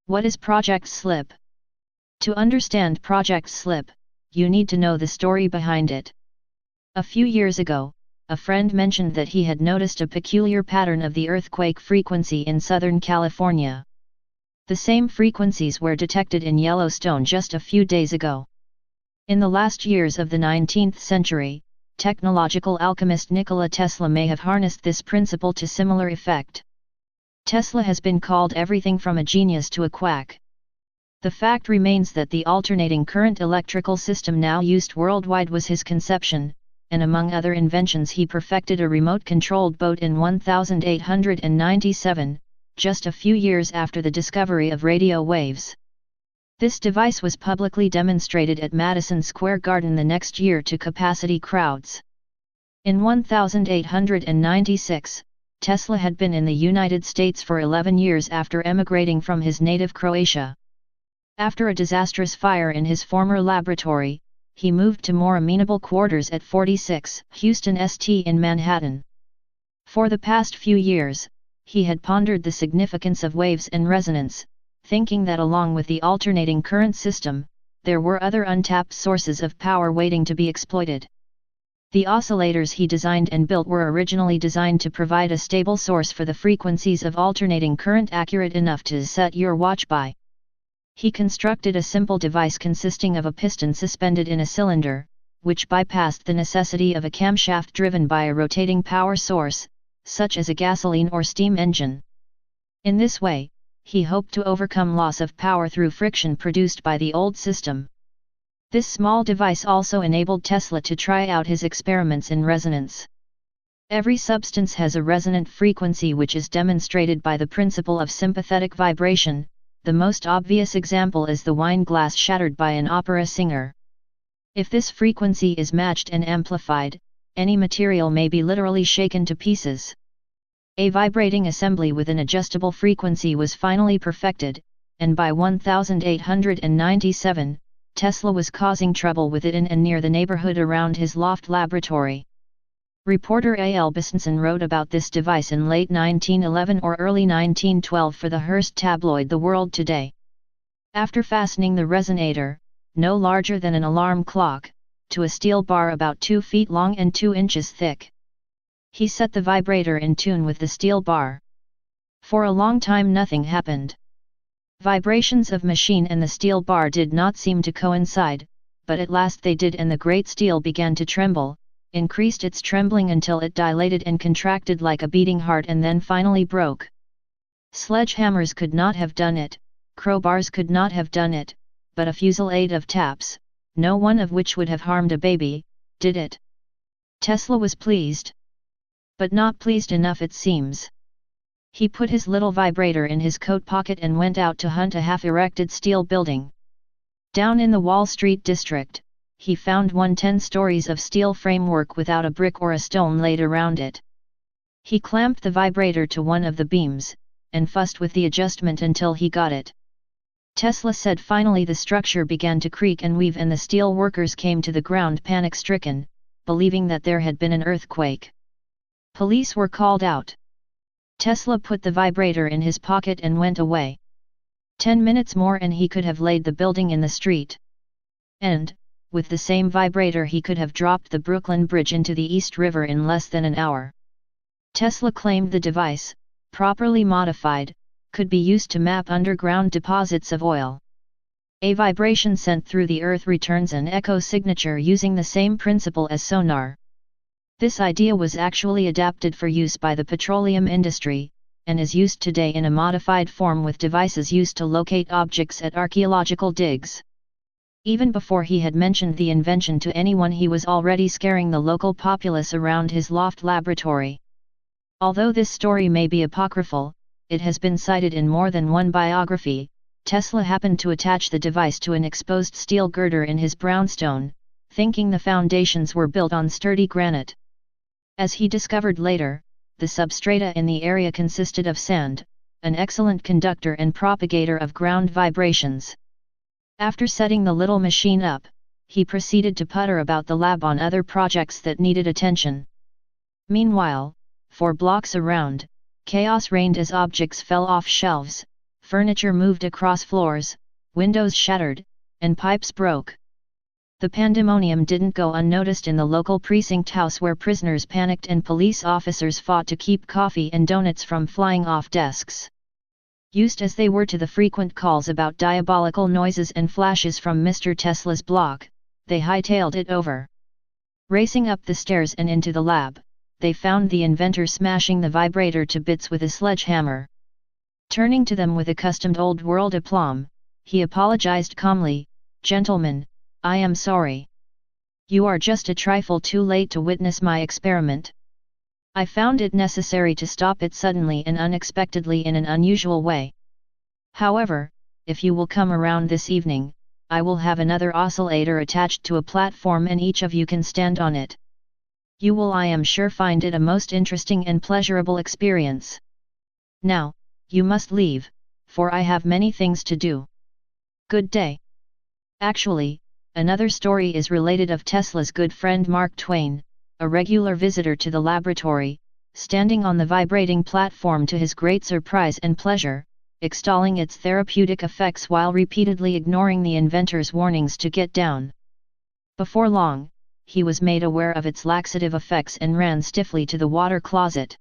What is Project Slip? To understand Project Slip, you need to know the story behind it. A few years ago, a friend mentioned that he had noticed a peculiar pattern of the earthquake frequency in Southern California. The same frequencies were detected in Yellowstone just a few days ago. In the last years of the 19th century, technological alchemist Nikola Tesla may have harnessed this principle to similar effect. Tesla has been called everything from a genius to a quack. The fact remains that the alternating current electrical system now used worldwide was his conception, and among other inventions he perfected a remote-controlled boat in 1897, just a few years after the discovery of radio waves. This device was publicly demonstrated at Madison Square Garden the next year to capacity crowds. In 1896, Tesla had been in the United States for 11 years after emigrating from his native Croatia. After a disastrous fire in his former laboratory, he moved to more amenable quarters at 46 Houston St. in Manhattan. For the past few years, he had pondered the significance of waves and resonance, thinking that along with the alternating current system, there were other untapped sources of power waiting to be exploited. The oscillators he designed and built were originally designed to provide a stable source for the frequencies of alternating current accurate enough to set your watch by. He constructed a simple device consisting of a piston suspended in a cylinder, which bypassed the necessity of a camshaft driven by a rotating power source, such as a gasoline or steam engine. In this way, he hoped to overcome loss of power through friction produced by the old system. This small device also enabled Tesla to try out his experiments in resonance. Every substance has a resonant frequency which is demonstrated by the principle of sympathetic vibration. The most obvious example is the wine glass shattered by an opera singer. If this frequency is matched and amplified, any material may be literally shaken to pieces. A vibrating assembly with an adjustable frequency was finally perfected, and by 1897, Tesla was causing trouble with it in and near the neighborhood around his loft laboratory. Reporter A.L. Bisonson wrote about this device in late 1911 or early 1912 for the Hearst tabloid The World Today. After fastening the resonator, no larger than an alarm clock, to a steel bar about 2 feet long and 2 inches thick, he set the vibrator in tune with the steel bar. For a long time nothing happened. Vibrations of machine and the steel bar did not seem to coincide, but at last they did, and the great steel began to tremble, increased its trembling until it dilated and contracted like a beating heart and then finally broke. Sledgehammers could not have done it, crowbars could not have done it, but a fusillade of taps, no one of which would have harmed a baby, did it. Tesla was pleased. But not pleased enough, it seems. He put his little vibrator in his coat pocket and went out to hunt a half-erected steel building. Down in the Wall Street district, he found 10 stories of steel framework without a brick or a stone laid around it. He clamped the vibrator to one of the beams, and fussed with the adjustment until he got it. Tesla said finally the structure began to creak and weave, and the steel workers came to the ground panic-stricken, believing that there had been an earthquake. Police were called out. Tesla put the vibrator in his pocket and went away. 10 minutes more and he could have laid the building in the street. And, with the same vibrator, he could have dropped the Brooklyn Bridge into the East River in less than an hour. Tesla claimed the device, properly modified, could be used to map underground deposits of oil. A vibration sent through the earth returns an echo signature using the same principle as sonar. This idea was actually adapted for use by the petroleum industry, and is used today in a modified form with devices used to locate objects at archaeological digs. Even before he had mentioned the invention to anyone, he was already scaring the local populace around his loft laboratory. Although this story may be apocryphal, it has been cited in more than one biography. Tesla happened to attach the device to an exposed steel girder in his brownstone, thinking the foundations were built on sturdy granite. As he discovered later, the substrata in the area consisted of sand, an excellent conductor and propagator of ground vibrations. After setting the little machine up, he proceeded to putter about the lab on other projects that needed attention. Meanwhile, 4 blocks around, chaos reigned as objects fell off shelves, furniture moved across floors, windows shattered, and pipes broke. The pandemonium didn't go unnoticed in the local precinct house where prisoners panicked and police officers fought to keep coffee and donuts from flying off desks. Used as they were to the frequent calls about diabolical noises and flashes from Mr. Tesla's block, they hightailed it over. Racing up the stairs and into the lab, they found the inventor smashing the vibrator to bits with a sledgehammer. Turning to them with accustomed old-world aplomb, he apologized calmly, "Gentlemen, I am sorry. You are just a trifle too late to witness my experiment. I found it necessary to stop it suddenly and unexpectedly in an unusual way. However, if you will come around this evening, I will have another oscillator attached to a platform and each of you can stand on it. You will, I am sure, find it a most interesting and pleasurable experience. Now, you must leave, for I have many things to do. Good day." Actually, another story is related of Tesla's good friend Mark Twain, a regular visitor to the laboratory, standing on the vibrating platform to his great surprise and pleasure, extolling its therapeutic effects while repeatedly ignoring the inventor's warnings to get down. Before long, he was made aware of its laxative effects and ran stiffly to the water closet.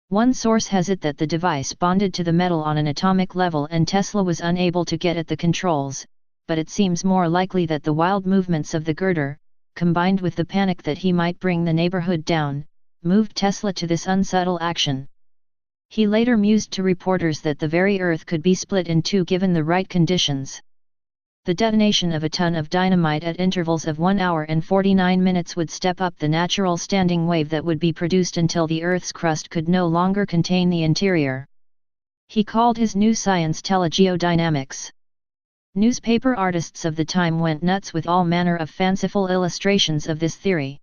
One source has it that the device bonded to the metal on an atomic level and Tesla was unable to get at the controls, but it seems more likely that the wild movements of the girder, combined with the panic that he might bring the neighborhood down, moved Tesla to this unsubtle action. He later mused to reporters that the very Earth could be split in two given the right conditions. The detonation of a ton of dynamite at intervals of 1 hour and 49 minutes would step up the natural standing wave that would be produced until the Earth's crust could no longer contain the interior. He called his new science telegeodynamics. Newspaper artists of the time went nuts with all manner of fanciful illustrations of this theory.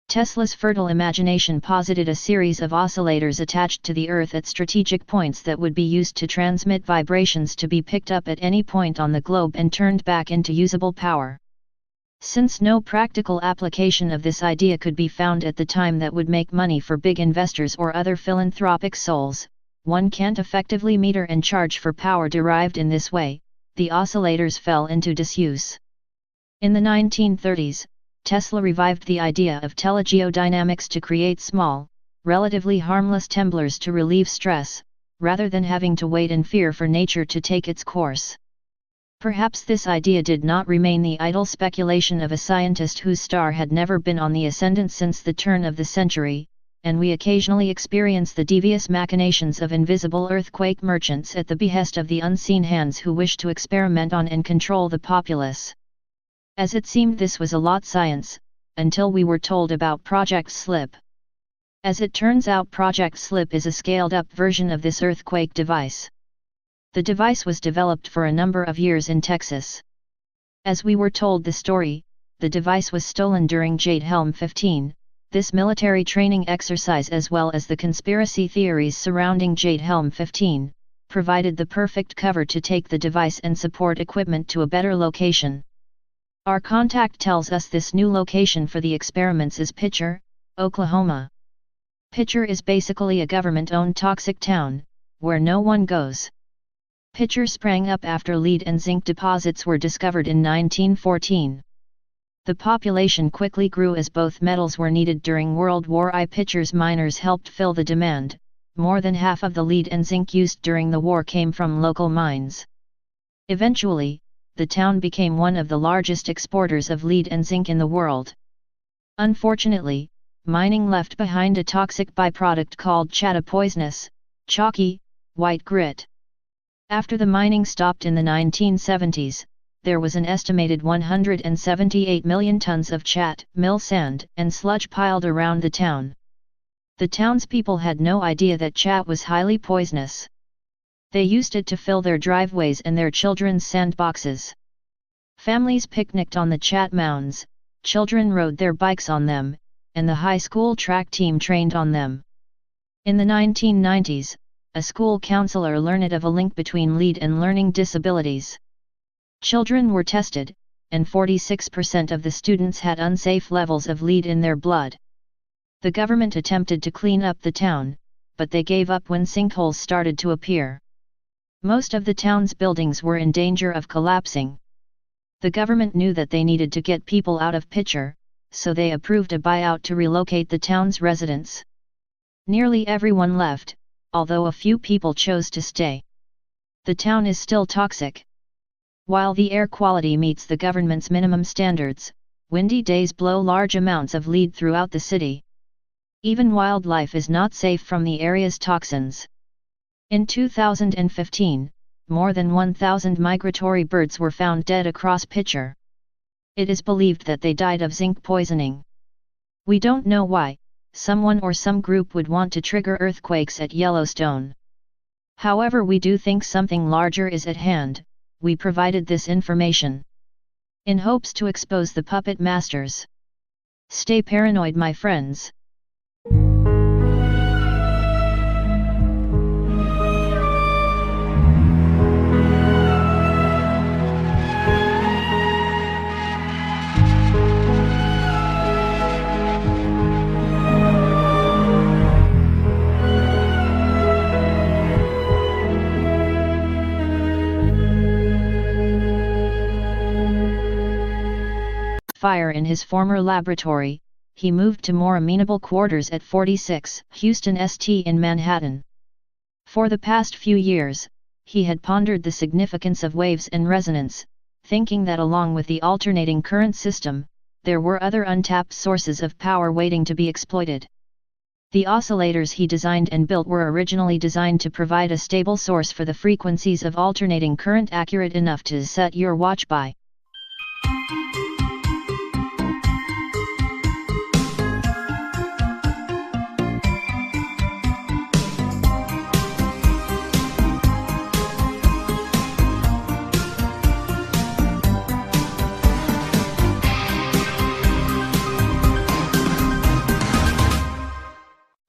Tesla's fertile imagination posited a series of oscillators attached to the Earth at strategic points that would be used to transmit vibrations to be picked up at any point on the globe and turned back into usable power. Since no practical application of this idea could be found at the time that would make money for big investors or other philanthropic souls, one can't effectively meter and charge for power derived in this way. The oscillators fell into disuse. In the 1930s, Tesla revived the idea of telegeodynamics to create small, relatively harmless temblors to relieve stress, rather than having to wait in fear for nature to take its course. Perhaps this idea did not remain the idle speculation of a scientist whose star had never been on the ascendant since the turn of the century, and we occasionally experience the devious machinations of invisible earthquake merchants at the behest of the unseen hands who wish to experiment on and control the populace. As it seemed, this was a lot science, until we were told about Project Slip. As it turns out, Project Slip is a scaled-up version of this earthquake device. The device was developed for a number of years in Texas. As we were told the story, the device was stolen during Jade Helm 15, this military training exercise, as well as the conspiracy theories surrounding Jade Helm 15, provided the perfect cover to take the device and support equipment to a better location. Our contact tells us this new location for the experiments is Pitcher, Oklahoma. Pitcher is basically a government-owned toxic town, where no one goes. Pitcher sprang up after lead and zinc deposits were discovered in 1914. The population quickly grew as both metals were needed during World War I. Pitcher's miners helped fill the demand. More than half of the lead and zinc used during the war came from local mines. Eventually, the town became one of the largest exporters of lead and zinc in the world. Unfortunately, mining left behind a toxic byproduct called chatta poisonous, chalky, white grit. After the mining stopped in the 1970s, there was an estimated 178 million tons of chat, mill sand, and sludge piled around the town. The townspeople had no idea that chat was highly poisonous. They used it to fill their driveways and their children's sandboxes. Families picnicked on the chat mounds, children rode their bikes on them, and the high school track team trained on them. In the 1990s, a school counselor learned of a link between lead and learning disabilities. Children were tested, and 46% of the students had unsafe levels of lead in their blood. The government attempted to clean up the town, but they gave up when sinkholes started to appear. Most of the town's buildings were in danger of collapsing. The government knew that they needed to get people out of picture, so they approved a buyout to relocate the town's residents. Nearly everyone left, although a few people chose to stay. The town is still toxic. While the air quality meets the government's minimum standards, windy days blow large amounts of lead throughout the city. Even wildlife is not safe from the area's toxins. In 2015, more than 1,000 migratory birds were found dead across Pitcher. It is believed that they died of zinc poisoning. We don't know why. Someone or some group would want to trigger earthquakes at Yellowstone. However, we do think something larger is at hand. We provided this information in hopes to expose the puppet masters. Stay paranoid, my friends. Fire in his former laboratory, he moved to more amenable quarters at 46 Houston St. in Manhattan. For the past few years, he had pondered the significance of waves and resonance, thinking that along with the alternating current system, there were other untapped sources of power waiting to be exploited. The oscillators he designed and built were originally designed to provide a stable source for the frequencies of alternating current accurate enough to set your watch by.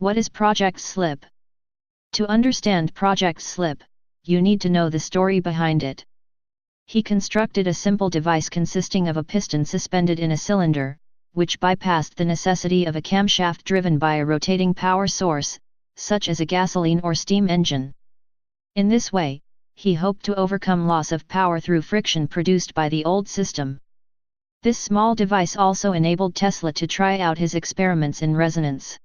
What is Project Slip? To understand Project Slip, you need to know the story behind it. He constructed a simple device consisting of a piston suspended in a cylinder, which bypassed the necessity of a camshaft driven by a rotating power source, such as a gasoline or steam engine. In this way, he hoped to overcome loss of power through friction produced by the old system. This small device also enabled Tesla to try out his experiments in resonance.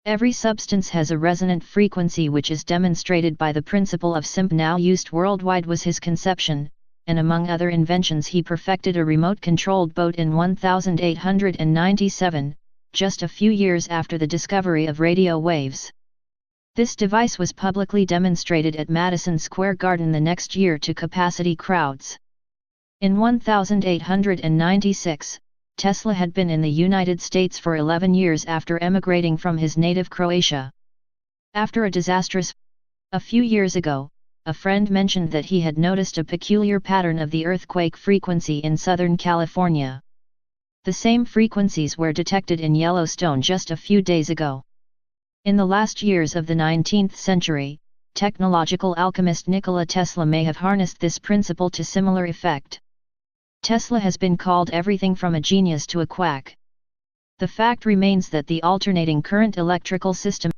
Every substance has a resonant frequency, which is demonstrated by the principle of SIMP, now used worldwide, was his conception, and among other inventions he perfected a remote-controlled boat in 1897, just a few years after the discovery of radio waves. This device was publicly demonstrated at Madison Square Garden the next year to capacity crowds. In 1896, Tesla had been in the United States for 11 years after emigrating from his native Croatia. After a few years ago, a friend mentioned that he had noticed a peculiar pattern of the earthquake frequency in Southern California. The same frequencies were detected in Yellowstone just a few days ago. In the last years of the 19th century, technological alchemist Nikola Tesla may have harnessed this principle to similar effect. Tesla has been called everything from a genius to a quack. The fact remains that the alternating current electrical system